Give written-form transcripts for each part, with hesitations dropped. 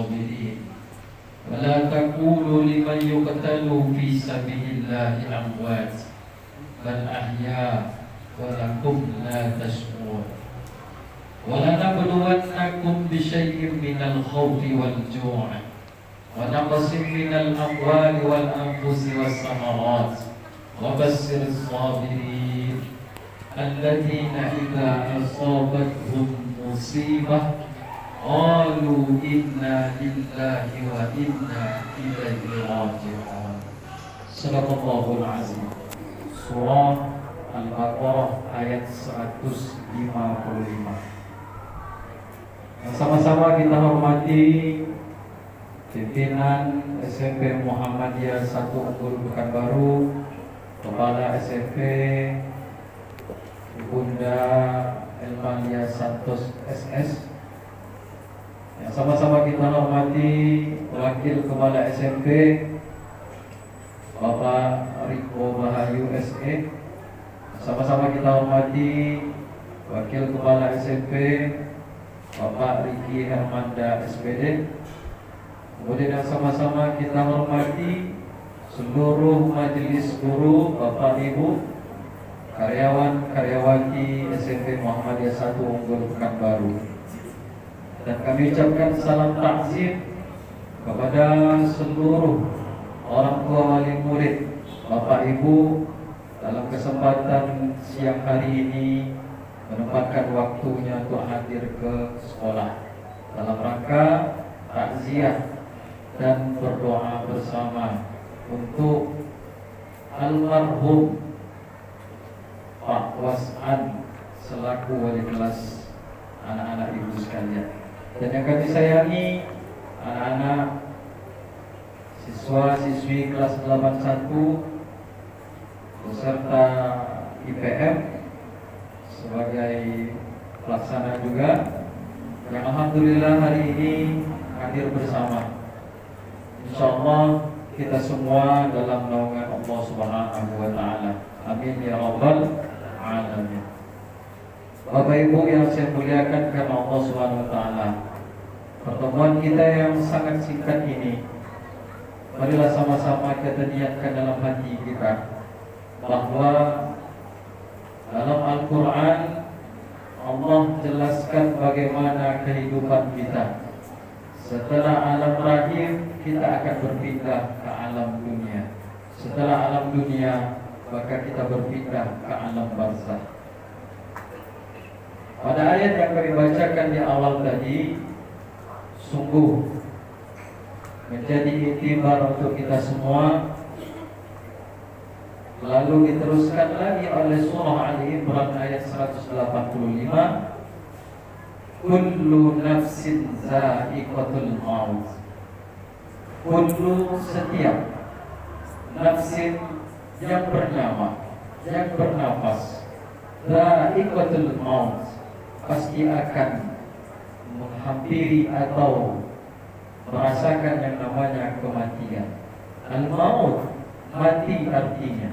الصابرين ولا تقولوا لمن يقتل في سبيل الله أموات بل أحياء ولكم لا تشعرون ولنبلونكم بشيء من الخوف والجوع ونقص من الأموال والأنفس والثمرات وبشر الصابرين الذين إذا أصابتهم مصيبة قالوا إنا لله وإنا إليه راجعون. Sadaqallahul azim. Surah Al-Baqarah ayat 155. Sama-sama kita hormati pimpinan SMP Muhammadiyah 1 Unggul Pekanbaru, Kepala SMP Bunda Elmania Santos SS. Yang sama-sama kita hormati Wakil Kepala SMP Bapak Riko Bahayu SE. Sama-sama kita hormati Wakil Kepala SMP Bapak Riki Hermanda SPD. Kemudian sama-sama kita hormati seluruh majelis guru, Bapak Ibu, karyawan-karyawati SMP Muhammadiyah 1 Unggul Pekanbaru. Dan kami ucapkan salam takzim kepada seluruh orang tua wali murid, Bapak Ibu, dalam kesempatan siang hari ini menempatkan waktunya untuk hadir ke sekolah dalam rangka takziah dan berdoa bersama untuk almarhum Pak Was'an selaku wali kelas anak-anak ibu sekalian. Dan yang kami sayangi anak-anak siswa-siswi kelas 81 beserta IPM sebagai pelaksana juga yang alhamdulillah hari ini hadir bersama. Insyaallah kita semua dalam naungan Allah Subhanahu wa taala. Amin ya rabbal alamin. Bapak Ibu yang saya muliakan karena Allah Subhanahu wa taala, pertemuan kita yang sangat singkat ini, marilah sama-sama kita niatkan dalam hati kita bahwa dalam Al-Quran Allah jelaskan bagaimana kehidupan kita. Setelah alam rahim kita akan berpindah ke alam dunia. Setelah alam dunia maka kita berpindah ke alam barzakh. Pada ayat yang kami bacakan di awal tadi sungguh menjadi iktibar untuk kita semua. Lalu diteruskan lagi oleh surah Ali Imran ayat 185, kullu nafsin za'iqatul maut. Kullu, setiap nafsin yang bernyawa, yang bernafas, za'iqatul maut, pasti akan menghampiri atau merasakan yang namanya kematian. Al-maut, mati artinya.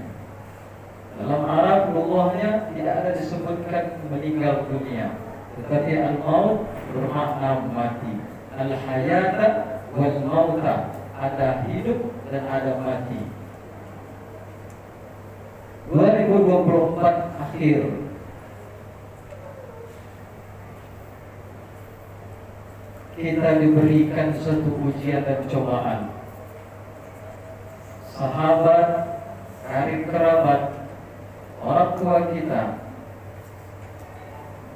Dalam Arab lughahnya tidak ada disebutkan meninggal dunia, tetapi al-maut bermakna mati. Al-hayata wal mauta, ada hidup dan ada mati. 2024 akhir, kita diberikan suatu ujian dan cobaan. Sahabat, karib kerabat, orang tua kita,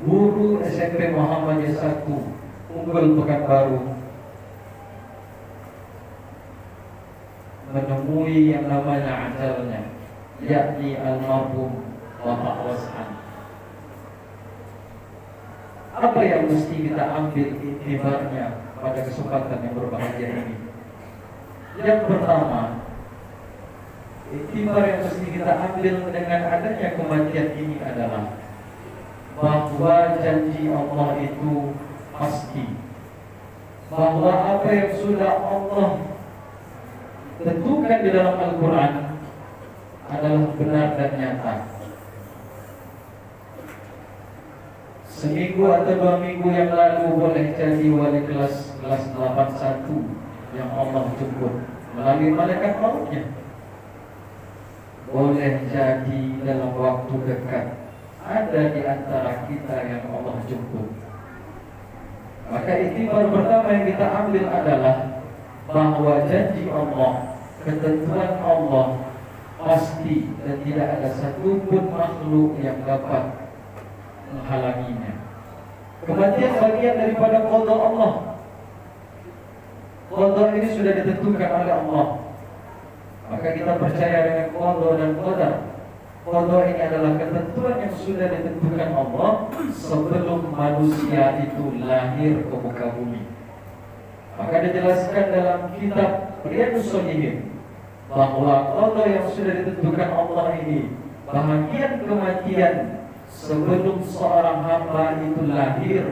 guru SMP Muhammadiyah 1 Unggul Pekanbaru menemui yang namanya ajalnya, yakni almarhum Bapak Was'an. Apa yang mesti kita ambil iktibarnya pada kesempatan yang berbahagia ini? Yang pertama, iktibar yang mesti kita ambil dengan adanya kematian ini adalah bahwa janji Allah itu pasti, bahwa apa yang sudah Allah tentukan di dalam Al-Quran adalah benar dan nyata. seminggu atau 2 minggu yang lalu boleh jadi wali kelas 81 yang Allah jemput melalui malaikat mautnya. Boleh jadi dalam waktu dekat ada di antara kita yang Allah jemput. Maka iktibar pertama yang kita ambil adalah bahwa janji Allah, ketentuan Allah pasti dan tidak ada satupun makhluk yang dapat menghalanginya. Kematian bagian daripada qada Allah. Qada ini sudah ditentukan oleh Allah. Maka kita percaya dengan qada dan qadar. Qada ini adalah ketentuan yang sudah ditentukan Allah sebelum manusia itu lahir ke muka bumi. Maka dijelaskan dalam kitab Riyadhus Shalihin bahwa qada yang sudah ditentukan Allah ini, bahagian kematian sebelum seorang hamba itu lahir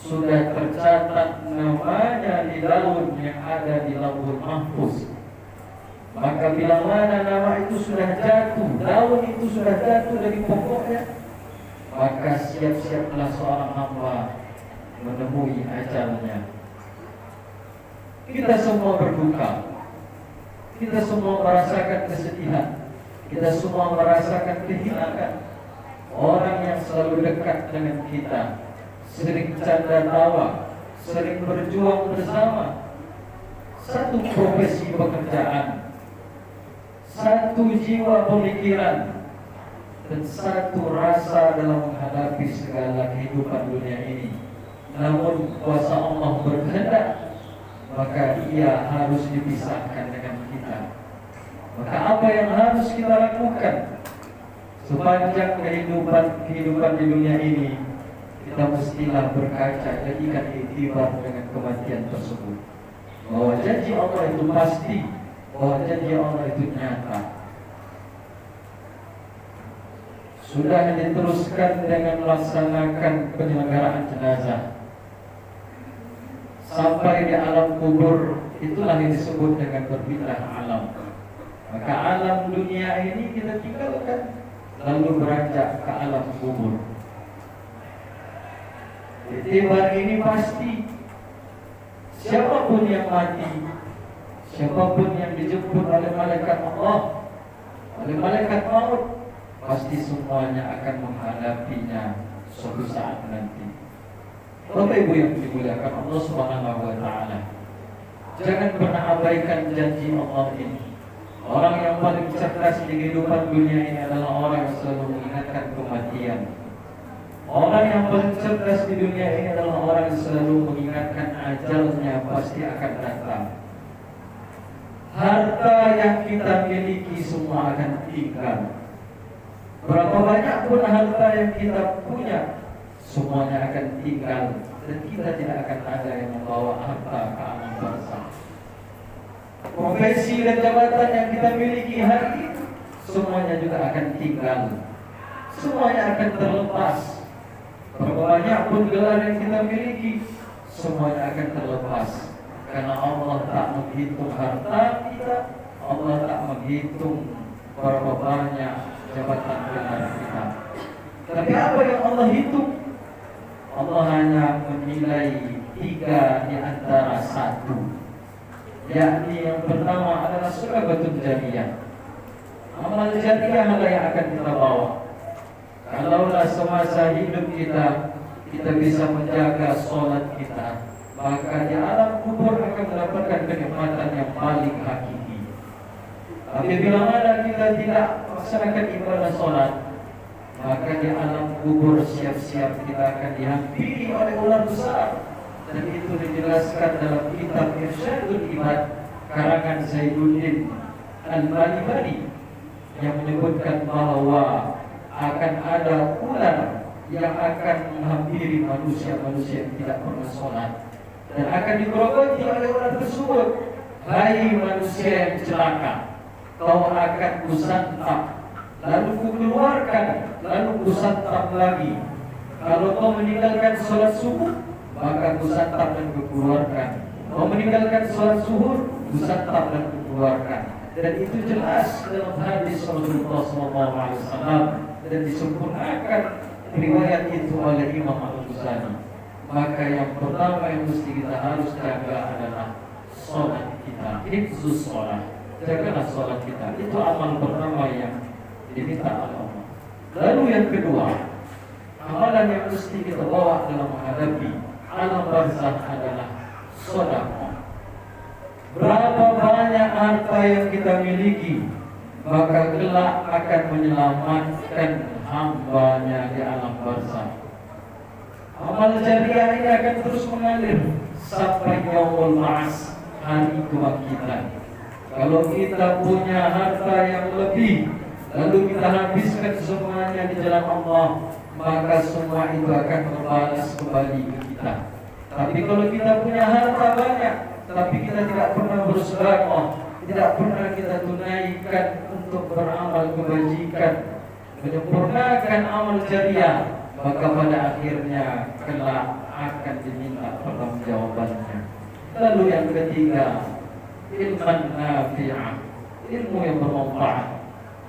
sudah tercatat namanya di daun yang ada di Lauhul Mahfuz. Maka bila mana nama itu sudah jatuh, daun itu sudah jatuh dari pokoknya, maka siap-siaplah seorang hamba menemui ajalnya. Kita semua berduka, kita semua merasakan kesedihan, kita semua merasakan kehilangan orang yang selalu dekat dengan kita, sering canda tawa, sering berjuang bersama, satu profesi pekerjaan, satu jiwa pemikiran, dan satu rasa dalam menghadapi segala kehidupan dunia ini. Namun kuasa Allah berkehendak, maka ia harus dipisahkan dengan kita. Maka apa yang harus kita lakukan sepanjang kehidupan di dunia ini? Kita mestilah berkaca, jadikan iktibar dengan kematian tersebut, bahwa janji Allah itu pasti, bahwa janji Allah itu nyata. Sudah diteruskan dengan melaksanakan penyelenggaraan jenazah sampai di alam kubur, itulah yang disebut dengan berpindah alam. Maka alam dunia ini kita tinggalkan, lalu beranjak ke alam kubur. Iktibar ini pasti. Siapapun yang mati, siapapun yang dijemput oleh malaikat Allah, oleh malaikat maut, pasti semuanya akan menghadapinya suatu saat nanti. Bapak Ibu yang dimuliakan Allah Subhanahu wa taala, jangan pernah abaikan janji Allah ini. Orang yang paling cerdas di kehidupan dunia ini adalah orang yang selalu mengingatkan kematian. Orang yang paling cerdas di dunia ini adalah orang yang selalu mengingatkan ajalnya pasti akan datang. Harta yang kita miliki semua akan tinggal. Berapa banyak pun harta yang kita punya, semuanya akan tinggal, dan kita tidak akan ada yang membawa harta ke alam barzakh. Profesi dan jabatan yang kita miliki hari ini, semuanya juga akan tinggal, semuanya akan terlepas. Berapa banyak pun gelar yang kita miliki, semuanya akan terlepas, karena Allah tak menghitung harta kita, Allah tak menghitung berapa banyak jabatan gelar kita. Tapi apa yang Allah hitung? Allah hanya menilai 3 di antara 1, yakni yang pertama adalah sedekah jariyah. Amal jariyah adalah yang akan kita bawa. Kalaulah semasa hidup kita bisa menjaga sholat kita, maka di alam kubur akan mendapatkan kenikmatan yang paling hakiki. Tapi bila mana kita tidak melaksanakan ibadah sholat, maka di alam kubur siap-siap kita akan dihampiri oleh ular besar. Dan itu dijelaskan dalam kitab Irsyadul Ibad karangan Zainuddin Al-Balibari yang menyebutkan bahwa akan ada ular yang akan menghampiri manusia-manusia yang tidak pernah sholat, dan akan digerogoti oleh ular tersebut. Hai manusia yang celaka, kau akan kusantap, lalu kukeluarkan, lalu kusantap lagi. Kalau kau meninggalkan sholat subuh, maka kusantap dan kukeluarkan. Kau meninggalkan sholat zuhur, kusantap dan kukeluarkan. Dan itu jelas dalam hadis Rasulullah SAW, dan disempurnakan riwayat itu oleh Imam Al-Ghazali. Maka yang pertama yang mesti kita harus jaga adalah sholat kita. Hifzus sholat, jagalah sholat kita. Itu amal pertama yang diminta oleh Allah. Lalu yang kedua, amalan yang mesti kita bawa dalam menghadapi alam barzakh adalah sedekah. Berapa banyak harta yang kita miliki, maka kelak akan menyelamatkan hambanya di alam barzakh. Amal jariah ini akan terus mengalir sampai yaumul ba'ats, hari kebangkitan. Kalau kita punya harta yang lebih, lalu kita habiskan semuanya di jalan Allah, maka semua itu akan berbalas kembali ke kita. Tapi kalau kita punya harta banyak, tapi kita tidak pernah bersedekah, tidak pernah kita tunaikan untuk beramal kebajikan, menyempurnakan amal jariah, maka pada akhirnya kelak akan diminta pertanggungjawabannya. Lalu yang ketiga, ilman nafi'ah, ilmu yang bermanfaat.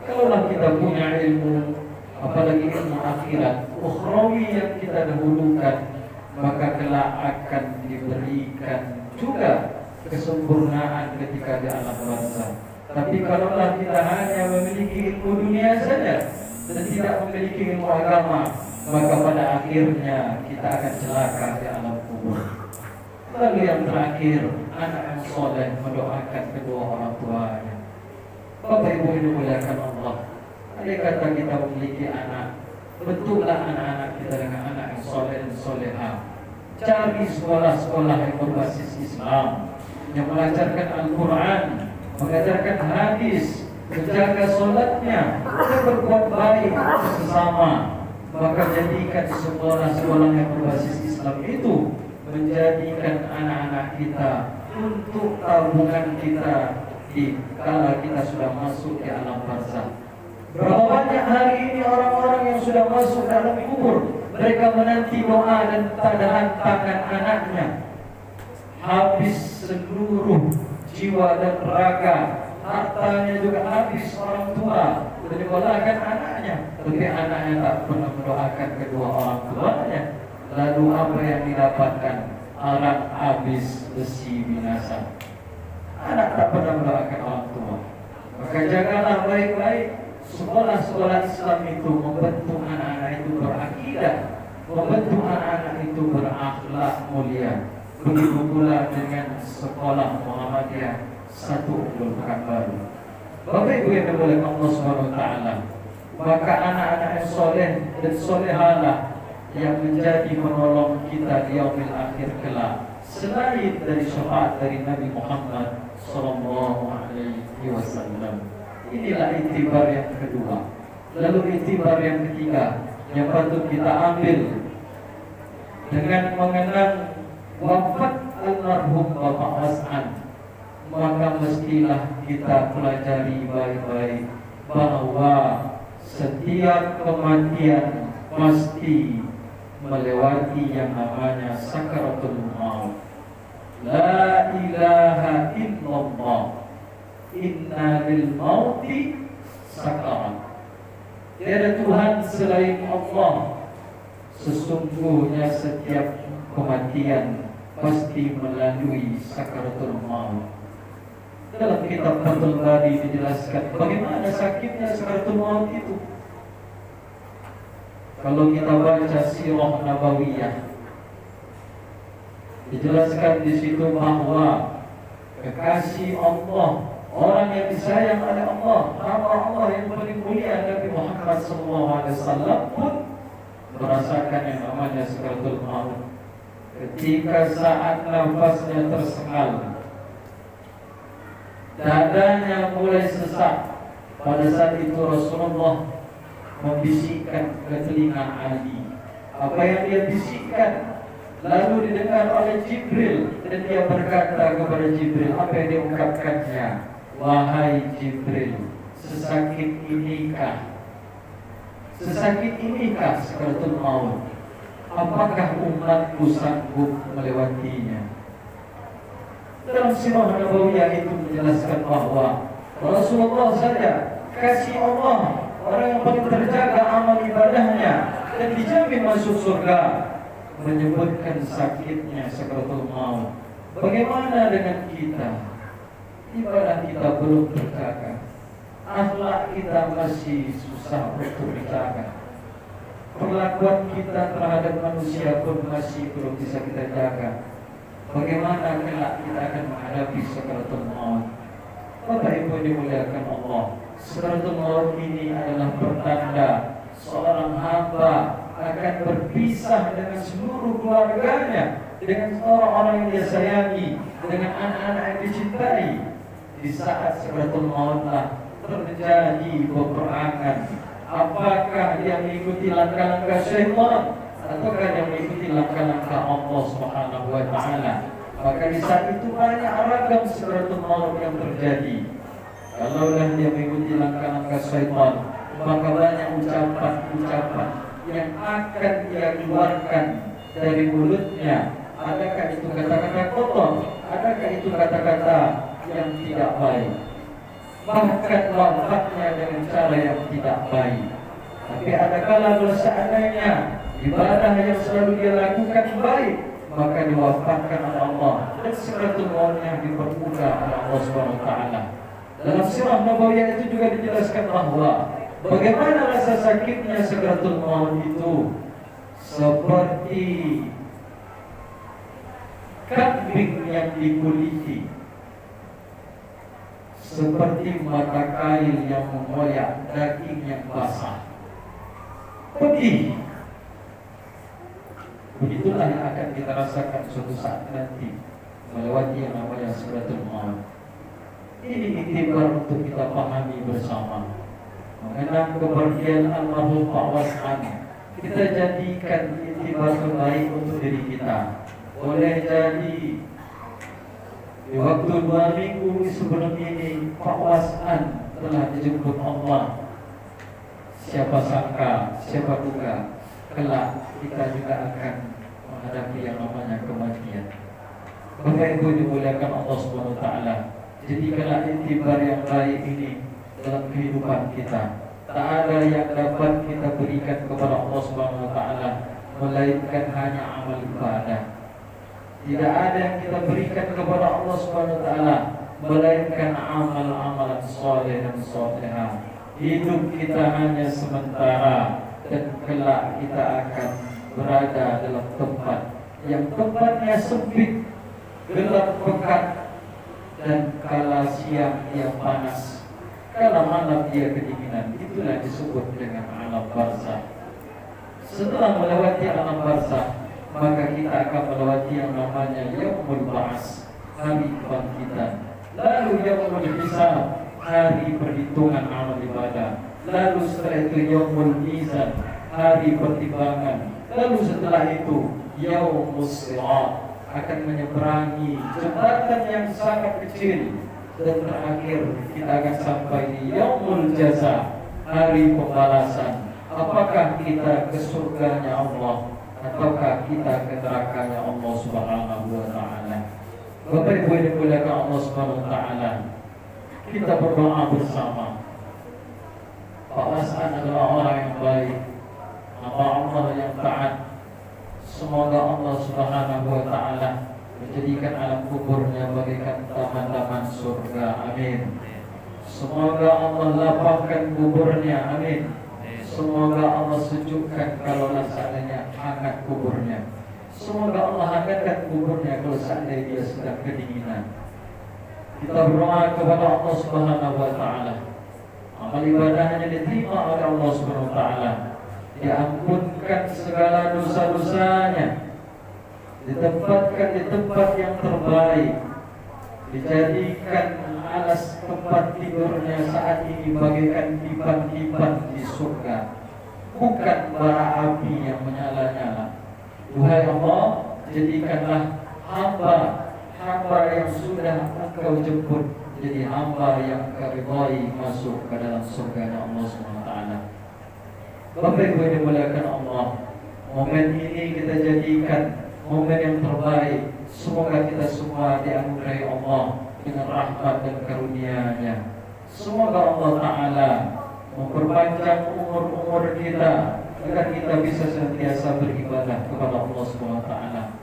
Kalaulah kita punya ilmu, apalagi ilmu akhirat, ukhrawi yang kita dahulukan, maka kelak akan diberikan juga kesempurnaan ketika di alam barzakh. Tapi kalaulah kita hanya memiliki ilmu dunia saja dan tidak memiliki ilmu agama, maka pada akhirnya kita akan celaka di alam kubur. Lalu yang terakhir, anak yang soleh mendoakan kedua orang tuanya. Bapak Ibu yang dimuliakan Allah, andai kata kita memiliki anak, bentuklah anak-anak kita dengan anak yang soleh dan solehah. Cari sekolah-sekolah yang berbasis Islam, yang mengajarkan Al-Quran, mengajarkan hadis, menjaga sholatnya, dan berbuat baik sesama. Maka jadikan sekolah-sekolah yang berbasis Islam itu menjadikan anak-anak kita untuk tabungan kita di kala kita sudah masuk ke alam barzakh. Berapa banyak hari ini orang-orang yang sudah masuk dalam kubur, mereka menanti doa dan tadahan tangan anaknya. Habis seluruh jiwa dan raga, hartanya juga habis orang tua, dan dikolahkan anaknya. Tapi anaknya tak pernah mendoakan kedua orang tuanya. Lalu apa yang didapatkan? Arak habis, besi binasa. Anak tak pernah mendoakan orang tua. Maka jagalah baik-baik. Sekolah-sekolah Islam itu membentuk anak-anak itu berakidah, membentuk anak-anak itu berakhlak mulia. Begitu pula dengan sekolah Muhammadiyah satu Pekanbaru. Bapak Ibu yang dimuliakan Allah Subhanahu wa taala, maka anak-anak yang soleh dan solehalah yang menjadi penolong kita di yaumil akhir kelak, selain dari syafaat dari Nabi Muhammad sallallahu alaihi wasallam. Inilah iktibar yang kedua. Lalu iktibar yang ketiga yang patut kita ambil dengan mengenang wafat almarhum Bapak Hasan, maka mestilah kita pelajari baik-baik bahwa setiap kematian pasti melewati yang namanya sakaratul maut. La ilaha illallah, inna lil mauti sakarat. Tiada Tuhan selain Allah. Sesungguhnya setiap kematian pasti melalui sakaratul maut. Dalam kitab Fathul Bari dijelaskan bagaimana sakitnya sakaratul maut itu. Kalau kita baca Sirah Nabawiyah, dijelaskan di situ bahwa kekasih Allah, orang yang disayang oleh Allah, hamba Allah yang paling mulia Nabi Muhammad SAW pun merasakan yang namanya sakaratul maut. Ketika saat nafasnya tersengal, dadanya mulai sesak. Pada saat itu Rasulullah membisikkan ke telinga Ali. Apa yang dia bisikkan lalu didengar oleh Jibril, dan dia berkata kepada Jibril, apa yang diungkapkannya? Wahai Jibril, sesakit inikah sakaratul maut? Apakah umatku sanggup melewatinya? Dalam Sirah Nabawiyah itu menjelaskan bahwa Rasulullah saja kasih Allah, orang yang paling terjaga amal ibadahnya, dan dijamin masuk surga. Menyebutkan sakitnya sakaratul maut. Bagaimana dengan kita? Ibadah kita belum terjaga, akhlak kita masih susah untuk dijaga, perlakuan kita terhadap manusia pun masih belum bisa kita jaga. Bagaimana kelak kita akan menghadapi sakaratul maut? Bapak Ibu dimuliakan Allah, sakaratul maut ini adalah pertanda seorang hamba akan berpisah dengan seluruh keluarganya, dengan orang-orang yang dia sayangi, dengan anak-anak yang dicintai. Di saat sakaratul mautlah terjadi peperangan. Apakah dia mengikuti langkah-langkah syaitan ataukah dia mengikuti langkah-langkah Allah Subhanahu wa taala? Maka di saat itu banyak ragam sakaratul maut yang terjadi. Kalaulah dia mengikuti langkah-langkah syaitan, maka banyak ucapan-ucapan yang akan dia keluarkan dari mulutnya. Adakah itu kata-kata kotor? Adakah itu kata-kata yang tidak baik? Bahkan wafatnya dengan cara yang tidak baik. Tapi adakala seandainya ibadah yang selalu dia lakukan baik, maka diwafatkan oleh Allah dan sakaratul mautnya dipermudah oleh Allah Subhanahu wa taala. Dalam sirah Nabawiyah itu juga dijelaskan bahwa bagaimana rasa sakitnya sakaratul maut itu seperti kambing yang dikuliti, seperti mata kail yang mengoyak daging yang basah. Pedih. Begitulah yang akan kita rasakan suatu saat nanti melewati yang namanya sakaratul maut. Ini iktibar untuk kita pahami bersama. Mengenang kepergian almarhum Pak Wasman, kita jadikan iktibar terbaik untuk diri kita. Boleh jadi di waktu 2 minggu sebelum ini Pak Wasman telah dijemput Allah. Siapa sangka, siapa duga kelak kita juga akan menghadapi yang namanya kematian. Bapak Ibu dimuliakan Allah Subhanahu wa taala. Jadikanlah iktibar yang baik ini dalam kehidupan kita. Tak ada yang dapat kita berikan kepada Allah Subhanahu wa taala melainkan hanya amal ibadah. Tidak ada yang kita berikan kepada Allah Subhanahu wa taala melainkan amal-amalan saleh dan salehah. Hidup kita hanya sementara dan kelak kita akan berada dalam tempat yang tempatnya sempit, gelap pekat, dan kala siang dia panas, kala malam dia kedinginan. Itulah disebut dengan alam barzakh. Setelah melewati alam barzakh, maka kita akan melewati yang namanya yaumul ba'ats, hari kebangkitan. Lalu yaumul hisab, hari perhitungan amal ibadah. Lalu setelah itu yaumul mizan, hari pertimbangan. Lalu setelah itu yaumus sirat, akan menyeberangi jembatan yang sangat kecil. Dan terakhir kita akan sampai di yaumul jaza, hari pembalasan. Apakah kita ke surganya Allah ataukah kita ke nerakanya Allah Subhanahu wa taala? Bapak Ibu yang dimuliakan Allah Subhanahu wa taala, kita berdoa bersama. Pak Hasan adalah orang yang baik, hamba Allah yang taat. Semoga Allah Subhanahu wa taala menjadikan alam kuburnya bagaikan taman-taman surga. Amin. Semoga Allah lapangkan kuburnya. Amin. Semoga Allah sejukkan kalau seandainya hangat kuburnya. Semoga Allah hangatkan kuburnya kalau seandainya dia sedang kedinginan. Kita berdoa kepada Allah Subhanahu wa taala. Amal ibadahnya diterima oleh Allah Subhanahu wa taala. Diampunkan segala dosa-dosanya, ditempatkan di tempat yang terbaik, dijadikan alas tempat tidurnya saat ini bagaikan dipan-dipan di surga, bukan bara api yang menyala-nyala. Duhai Allah, jadikanlah hamba yang sudah Engkau jemput jadi hamba yang Engkau ridhai masuk ke dalam surga Allah Subhanahu wa taala. Bapak Ibu yang dimuliakan Allah, momen ini kita jadikan momen yang terbaik. Semoga kita semua dianugerahi Allah dengan rahmat dan karunia-Nya. Semoga Allah Ta'ala memperpanjang umur-umur kita agar kita bisa senantiasa beribadah kepada Allah Subhanahu wa taala.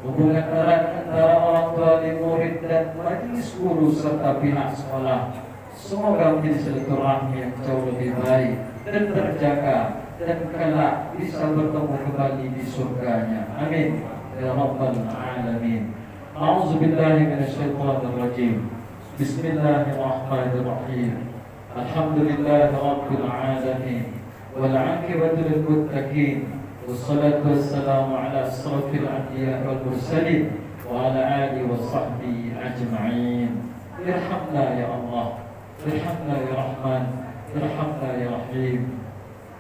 Hubungan erat antara orang tua dan murid dan majelis guru serta pihak sekolah semoga menjadi silaturahmi yang jauh lebih baik dan terjaga dan kelak bisa bertemu kembali di surganya. Amin ya rabbal alamin. A'udzubillahi minasyaitonir rajim. Bismillahirrahmanirrahim. Alhamdulillahi rabbil alamin. Wal 'aqibatu lil muttaqin. Wassalatu wassalamu ala asrafil anbiya wal mursalin wa ala alihi wa sahbihi ajma'in. Irhamna ya Allah. Irhamna ya Rahman. Irhamna ya Rahim.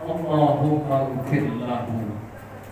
Allahumma ighfir lahu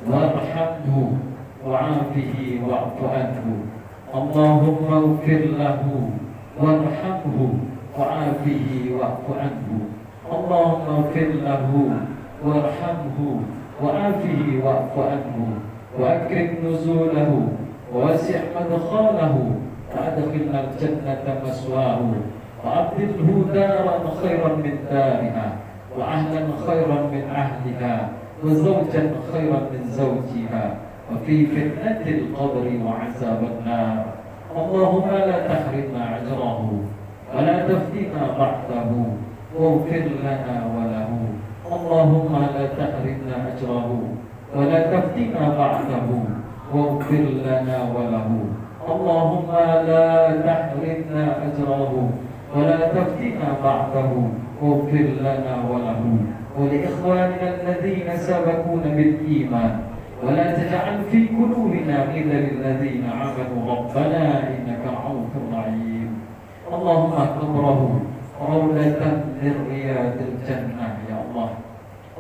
warhamhu wa'afihi wa'fu anhu. Allahumma ighfir lahu warhamhu wa'afihi wa'fu anhu. Allahumma ighfir lahu warhamhu wa'afihi wa'fu anhu wa akrim nuzulahu wa wasi' madkhalahu wa adkhilna al-jannata maswahu wa abdilhu daran khairan min dariha wa ahlan khairan min ahliha wa zawjan khairan min zawjiha wa fi fitnatil qabri wa 'azaban nar. Allahumma la tahrimna ajrahu wa la taftina ba'dahu waghfir lana wa lahu. Allahumma la tahrimna ajrahu wa la taftina ba'dahu waghfir lana wa lahu. Allahumma la tahrimna ajrahu wa la taftina ba'dahu waghfir lana wa lahu. Wa li ikhwanina alladhina sabaquna bil iman wa la taj'al fi qulubina ghillan lil ladzina amanu rabbana innaka ra'ufur rahim. Allahumma qabrahu rawdatan min riyadil jannah ya Allah.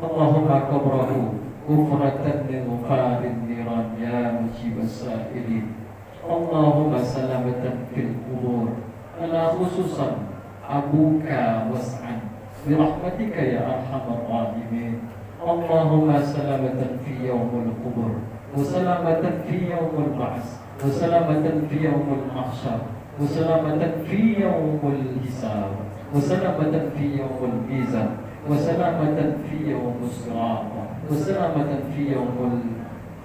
Allahumma qabrahu ghufratan min ghafarin niran ya mujibas sa'ilin. Allahumma salamatan fil qubur ala khususan abuka was'an birahmatika ya arhamar rahimin. Allahumma salamatan fi yaumil qubur wa salamatan fi yaumil ba's wa salamatan fi yaumil mahsyar wa salamatan fi yaumil hisab wa salamatan fi yaumil mizan wa salamatan fi yaumil sirat wa salamatan fi yaumil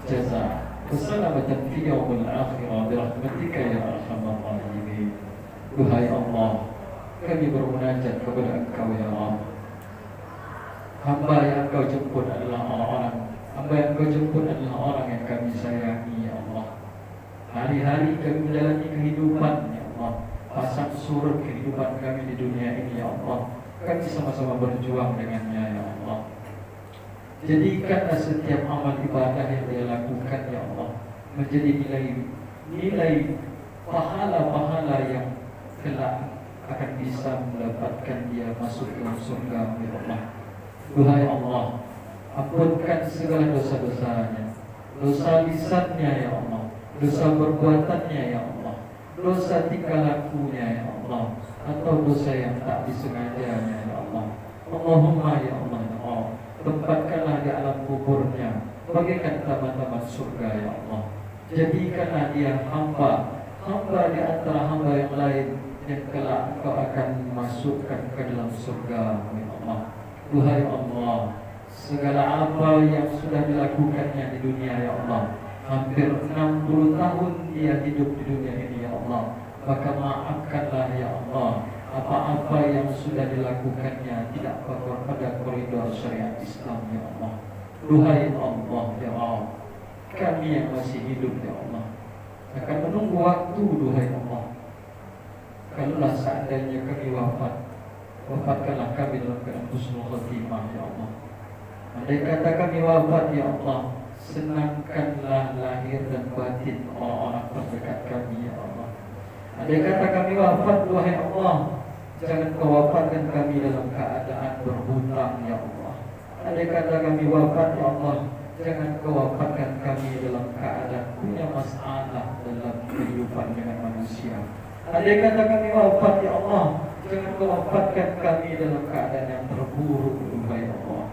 jazaa wa salamatan fi yaumil akhirah birahmatika ya arhamar rahimin. Duhai Allah, kami bermunajat kepada Engkau ya Allah. Hamba yang Engkau jemput adalah orang-orang, hamba yang Engkau jemput adalah orang yang kami sayangi ya Allah. Hari-hari kami menjalani kehidupan ya Allah, pasang surut kehidupan kami di dunia ini ya Allah. Kami sama-sama berjuang dengannya ya Allah. Jadikanlah setiap amal ibadah yang dia lakukan ya Allah menjadi nilai pahala-pahala yang kelak akan bisa mendapatkan dia masuk ke surga ya Allah. Duhai Allah, ampunkan segala dosa-dosanya, dosa lisannya ya Allah, dosa perbuatannya ya Allah, dosa tingkah lakunya ya Allah, atau dosa yang tak disengajanya ya Allah. Allahumma ya Allah ya Allah, tempatkanlah di alam kuburnya bagaikan taman-taman surga ya Allah. Jadikanlah dia hamba di antara hamba yang lain yang kelak Engkau akan masukkan ke dalam surga ya Allah. Duhai Allah, segala apa yang sudah dilakukannya di dunia ya Allah, hampir 60 tahun dia hidup di dunia ini ya Allah, maka maafkanlah ya Allah apa-apa yang sudah dilakukannya tidak pada koridor syariat Islam ya Allah. Duhai Allah ya Allah, kami yang masih hidup ya Allah akan menunggu waktu. Duhai Allah, kalaulah seandainya kami wafatkanlah kami dalam keadaan husnul khatimah ya Allah. Andai kata kami wafat ya Allah, senangkanlah lahir dan batin orang-orang terdekat kami ya Allah. Andai kata kami wafat wahai Allah, jangan Kau wafatkan kami dalam keadaan berhutang ya Allah. Andai kata kami wafat ya Allah, jangan Kau wafatkan kami dalam keadaan punya masalah dalam kehidupan dengan manusia. Andai kata kami wafat ya Allah, jangan Kau wafatkan kami dalam keadaan yang terburuk. Duhai Allah,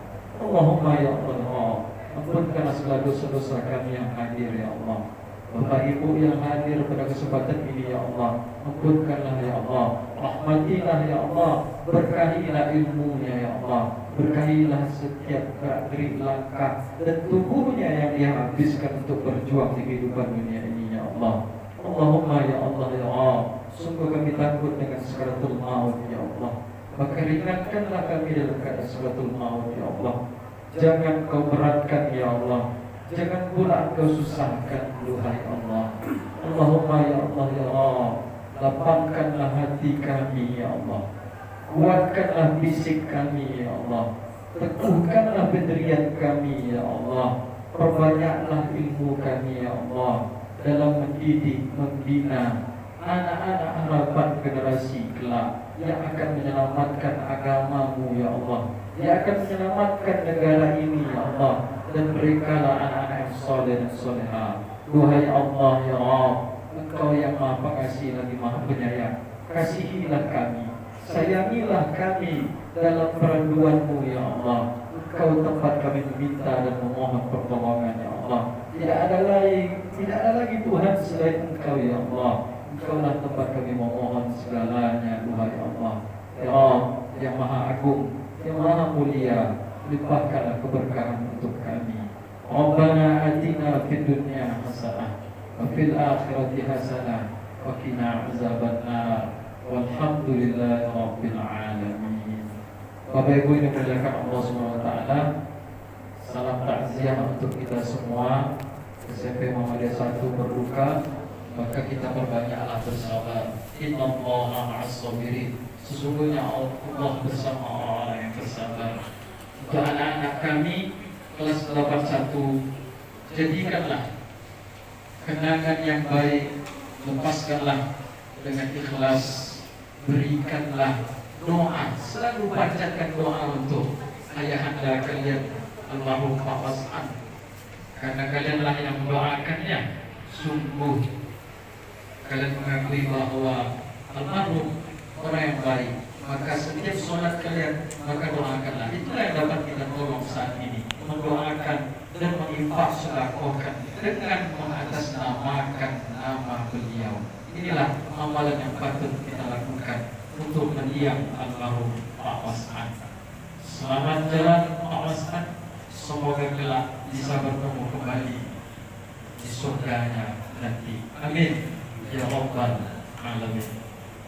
Allahumma ya Allah, ampunkanlah segala dosa-dosa kami yang hadir ya Allah. Bapak Ibu yang hadir pada kesempatan ini ya Allah, ampunkanlah ya Allah, rahmatilah ya Allah, berkahilah ilmunya ya Allah, Berkahilah setiap gerak-gerik langkah dan tubuhnya yang dia habiskan untuk berjuang di kehidupan dunia ini, ya Allah. Allahumma ya Allah ya Allah, sungguh kami takut dengan sakaratul maut, ya Allah. Maka ringankanlah kami dalam keadaan sakaratul maut, ya Allah. Jangan kau beratkan, ya Allah. Jangan pula kau susahkan, duhai Allah. Allahumma ya Allah ya Allah, lapangkanlah hati kami, ya Allah. Kuatkanlah fisik kami, ya Allah. Teguhkanlah pendirian kami, ya Allah. Perbanyaklah ilmu kami, ya Allah, dalam mendidik, membina anak-anak harapan generasi kelak yang akan menyelamatkan agamamu, ya Allah, yang akan menyelamatkan negara ini, ya Allah. Dan berikanlah anak-anak yang soleh dan soleha. Duhai Allah ya Allah, Engkau yang Maha Pengasih lagi Maha Penyayang, kasihilah kami, sayangilah kami dalam perinduanmu, ya Allah. Engkau tempat kami meminta dan memohon pertolongan, ya Allah. Tidak ada lagi Tuhan selain Engkau, ya Allah. Engkaulah tempat kami memohon segalanya, duhai Allah. Ya Allah yang Maha Agung, yang Maha Mulia, limpahkanlah keberkahan untuk kami. Rabbana atina fid dunya hasanah wa fil akhirati hasanah wa qina azabannar. Walhamdulillahi rabbil alamin. Bapak Ibu yang dimuliakan Allah Subhanahu wa taala, salam takziah untuk kita semua. SMP Muhammadiyah 1 berduka, maka kita perbanyaklah bersabar. Innallaha ma'as sabirin. Sesungguhnya Allah bersama orang yang bersabar. Untuk anak-anak kami kelas 81, jadikanlah kenangan yang baik, lepaskanlah dengan ikhlas, berikanlah doa, selalu bacakan doa untuk ayahanda kalian almarhum Pak Was'an, karena kalianlah yang mendoakannya. Sungguh kalian mengakui bahwa almarhum orang yang baik, maka setiap sholat kalian maka doakanlah. Itulah yang dapat kita tolong saat ini, mendoakan dan menginfak sedekahkan dengan mengatasnamakan nama beliau. Inilah amalan yang patut kita lakukan untuk mendiang almarhum Pak Was'an. Selamat jalan Pak Was'an, semoga kelak bisa bertemu kembali di surganya nanti. Amin ya rabbal alamin.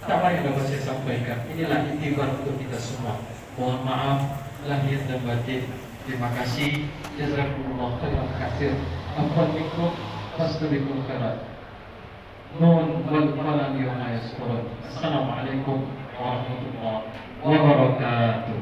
Apa yang dapat saya sampaikan, inilah iktibar untuk kita semua. Mohon maaf lahir dan batin. Terima kasih. Jazakumullah khairan katsir. Afwan minkum, fastabiqul khairat. Nun wal qalam wa yasqurun. Assalamualaikum warahmatullahi wabarakatuh.